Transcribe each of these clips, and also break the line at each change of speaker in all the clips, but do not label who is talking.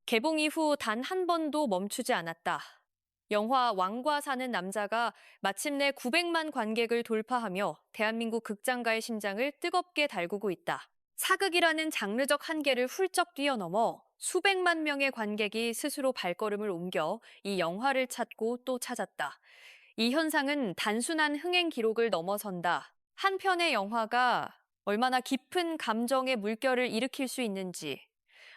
개봉 이후 단 한 번도 멈추지 않았다. 영화 왕과 사는 남자가 마침내 900만 관객을 돌파하며 대한민국 극장가의 심장을 뜨겁게 달구고 있다. 사극이라는 장르적 한계를 훌쩍 뛰어넘어 수백만 명의 관객이 스스로 발걸음을 옮겨 이 영화를 찾고 또 찾았다. 이 현상은 단순한 흥행 기록을 넘어선다. 한 편의 영화가 얼마나 깊은 감정의 물결을 일으킬 수 있는지,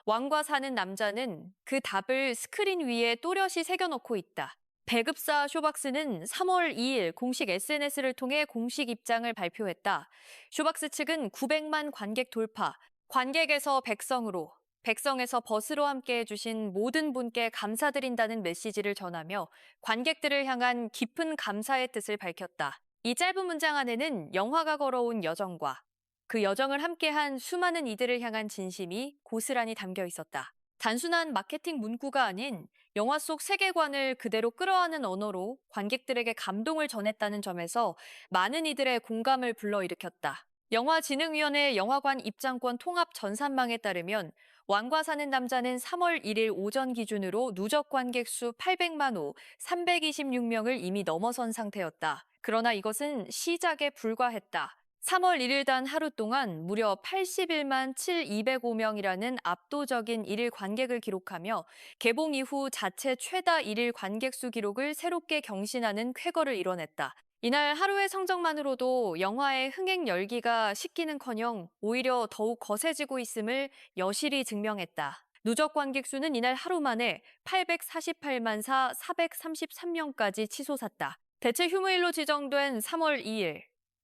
왕과 사는 남자는 그 답을 스크린 위에 또렷이 새겨놓고 있다. 배급사 쇼박스는 3월 2일 공식 SNS를 통해 공식 입장을 발표했다. 쇼박스 측은 900만 관객 돌파, 관객에서 백성으로, 백성에서 벗으로 함께 해주신 모든 분께 감사드린다는 메시지를 전하며 관객들을 향한 깊은 감사의 뜻을 밝혔다. 이 짧은 문장 안에는 영화가 걸어온 여정과 그 여정을 함께한 수많은 이들을 향한 진심이 고스란히 담겨 있었다. 단순한 마케팅 문구가 아닌 영화 속 세계관을 그대로 끌어안은 언어로 관객들에게 감동을 전했다는 점에서 많은 이들의 공감을 불러일으켰다. 영화진흥위원회 영화관 입장권 통합 전산망에 따르면 왕과 사는 남자는 3월 1일 오전 기준으로 누적 관객 수 800만 호 326명을 이미 넘어선 상태였다. 그러나 이것은 시작에 불과했다. 3월 1일 단 하루 동안 무려 81만 7,205명이라는 압도적인 일일 관객을 기록하며 개봉 이후 자체 최다 일일 관객 수 기록을 새롭게 경신하는 쾌거를 이뤄냈다. 이날 하루의 성적만으로도 영화의 흥행 열기가 식기는커녕 오히려 더욱 거세지고 있음을 여실히 증명했다. 누적 관객 수는 이날 하루 만에 848만 433명까지 치솟았다. 대체 휴무일로 지정된 3월 2일.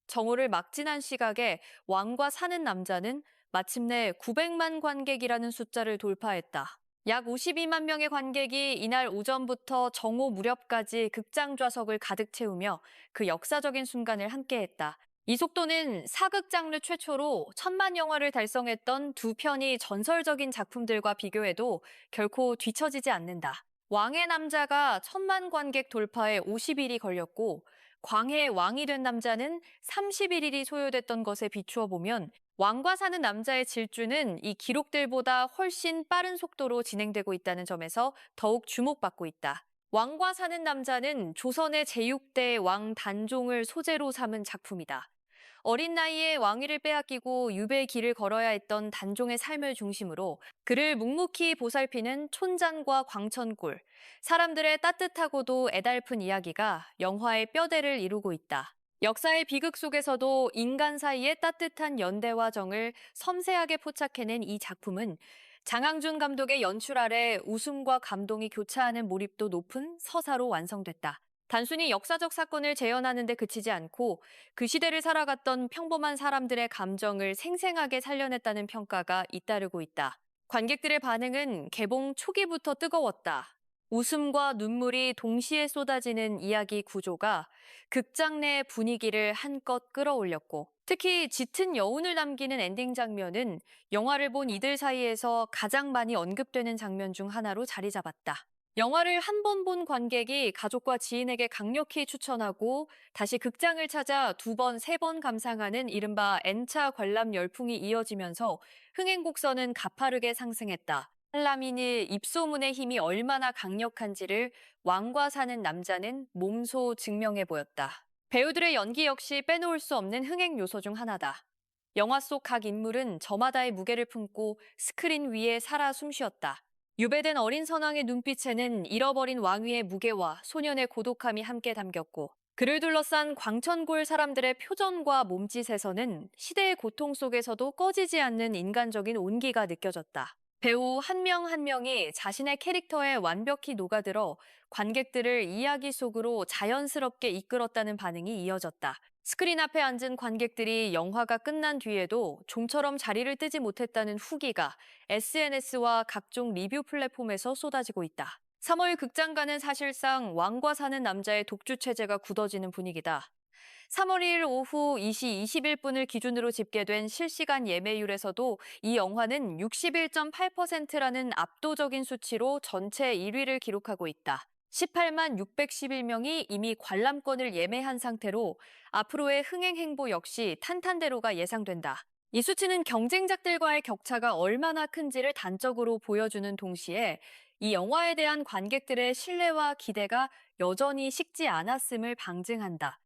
정오를 막 지난 시각에 왕과 사는 남자는 마침내 900만 관객이라는 숫자를 돌파했다. 약 52만 명의 관객이 이날 오전부터 정오 무렵까지 극장 좌석을 가득 채우며 그 역사적인 순간을 함께했다. 이 속도는 사극 장르 최초로 1,000만 영화를 달성했던 두 편이 전설적인 작품들과 비교해도 결코 뒤처지지 않는다. 왕의 남자가 1,000만 관객 돌파에 50일이 걸렸고 광해의 왕이 된 남자는 31일이 소요됐던 것에 비추어 보면 왕과 사는 남자의 질주는 이 기록들보다 훨씬 빠른 속도로 진행되고 있다는 점에서 더욱 주목받고 있다. 왕과 사는 남자는 조선의 제6대 왕 단종을 소재로 삼은 작품이다. 어린 나이에 왕위를 빼앗기고 유배의 길을 걸어야 했던 단종의 삶을 중심으로 그를 묵묵히 보살피는 촌장과 광천골, 사람들의 따뜻하고도 애달픈 이야기가 영화의 뼈대를 이루고 있다. 역사의 비극 속에서도 인간 사이의 따뜻한 연대와 정을 섬세하게 포착해낸 이 작품은 장항준 감독의 연출 아래 웃음과 감동이 교차하는 몰입도 높은 서사로 완성됐다. 단순히 역사적 사건을 재현하는 데 그치지 않고 그 시대를 살아갔던 평범한 사람들의 감정을 생생하게 살려냈다는 평가가 잇따르고 있다. 관객들의 반응은 개봉 초기부터 뜨거웠다. 웃음과 눈물이 동시에 쏟아지는 이야기 구조가 극장 내 분위기를 한껏 끌어올렸고 특히 짙은 여운을 남기는 엔딩 장면은 영화를 본 이들 사이에서 가장 많이 언급되는 장면 중 하나로 자리 잡았다. 영화를 한 번 본 관객이 가족과 지인에게 강력히 추천하고 다시 극장을 찾아 두 번, 세 번 감상하는 이른바 N차 관람 열풍이 이어지면서 흥행 곡선은 가파르게 상승했다. 한라민의 입소문의 힘이 얼마나 강력한지를 왕과 사는 남자는 몸소 증명해 보였다. 배우들의 연기 역시 빼놓을 수 없는 흥행 요소 중 하나다. 영화 속 각 인물은 저마다의 무게를 품고 스크린 위에 살아 숨쉬었다. 유배된 어린 선왕의 눈빛에는 잃어버린 왕위의 무게와 소년의 고독함이 함께 담겼고 그를 둘러싼 광천골 사람들의 표정과 몸짓에서는 시대의 고통 속에서도 꺼지지 않는 인간적인 온기가 느껴졌다. 배우 한 명 한 명이 자신의 캐릭터에 완벽히 녹아들어 관객들을 이야기 속으로 자연스럽게 이끌었다는 반응이 이어졌다. 스크린 앞에 앉은 관객들이 영화가 끝난 뒤에도 좀처럼 자리를 뜨지 못했다는 후기가 SNS와 각종 리뷰 플랫폼에서 쏟아지고 있다. 3월 극장가는 사실상 왕과 사는 남자의 독주 체제가 굳어지는 분위기다. 3월 1일 오후 2시 21분을 기준으로 집계된 실시간 예매율에서도 이 영화는 61.8%라는 압도적인 수치로 전체 1위를 기록하고 있다. 18만 611명이 이미 관람권을 예매한 상태로 앞으로의 흥행 행보 역시 탄탄대로가 예상된다. 이 수치는 경쟁작들과의 격차가 얼마나 큰지를 단적으로 보여주는 동시에 이 영화에 대한 관객들의 신뢰와 기대가 여전히 식지 않았음을 방증한다.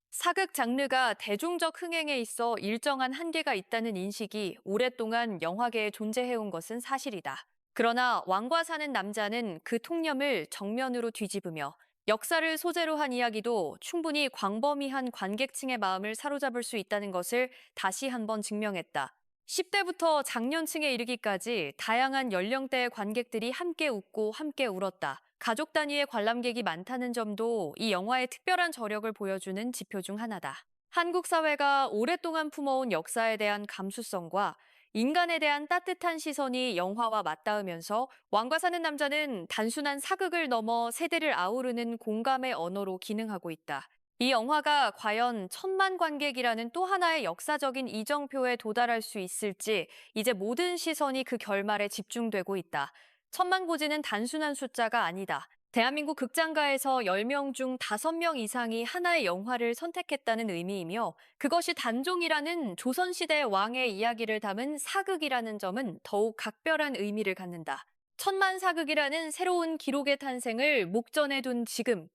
사극 장르가 대중적 흥행에 있어 일정한 한계가 있다는 인식이 오랫동안 영화계에 존재해온 것은 사실이다. 그러나 왕과 사는 남자는 그 통념을 정면으로 뒤집으며 역사를 소재로 한 이야기도 충분히 광범위한 관객층의 마음을 사로잡을 수 있다는 것을 다시 한번 증명했다. 10대부터 장년층에 이르기까지 다양한 연령대의 관객들이 함께 웃고 함께 울었다. 가족 단위의 관람객이 많다는 점도 이 영화의 특별한 저력을 보여주는 지표 중 하나다. 한국 사회가 오랫동안 품어온 역사에 대한 감수성과 인간에 대한 따뜻한 시선이 영화와 맞닿으면서 왕과 사는 남자는 단순한 사극을 넘어 세대를 아우르는 공감의 언어로 기능하고 있다. 이 영화가 과연 1,000만 관객이라는 또 하나의 역사적인 이정표에 도달할 수 있을지 이제 모든 시선이 그 결말에 집중되고 있다. 1,000만 고지는 단순한 숫자가 아니다. 대한민국 극장가에서 10명 중 5명 이상이 하나의 영화를 선택했다는 의미이며 그것이 단종이라는 조선시대 왕의 이야기를 담은 사극이라는 점은 더욱 각별한 의미를 갖는다. 1,000만 사극이라는 새로운 기록의 탄생을 목전에 둔 지금,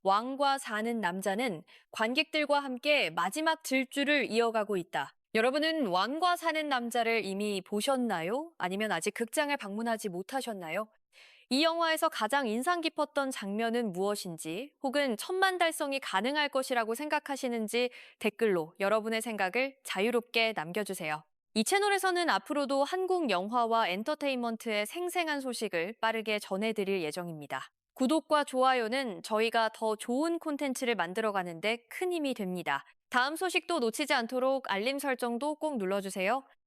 왕과 사는 남자는 관객들과 함께 마지막 질주를 이어가고 있다. 여러분은 왕과 사는 남자를 이미 보셨나요? 아니면 아직 극장을 방문하지 못하셨나요? 이 영화에서 가장 인상 깊었던 장면은 무엇인지, 혹은 1,000만 달성이 가능할 것이라고 생각하시는지 댓글로 여러분의 생각을 자유롭게 남겨주세요. 이 채널에서는 앞으로도 한국 영화와 엔터테인먼트의 생생한 소식을 빠르게 전해드릴 예정입니다. 구독과 좋아요는 저희가 더 좋은 콘텐츠를 만들어가는데 큰 힘이 됩니다. 다음 소식도 놓치지 않도록 알림 설정도 꼭 눌러주세요.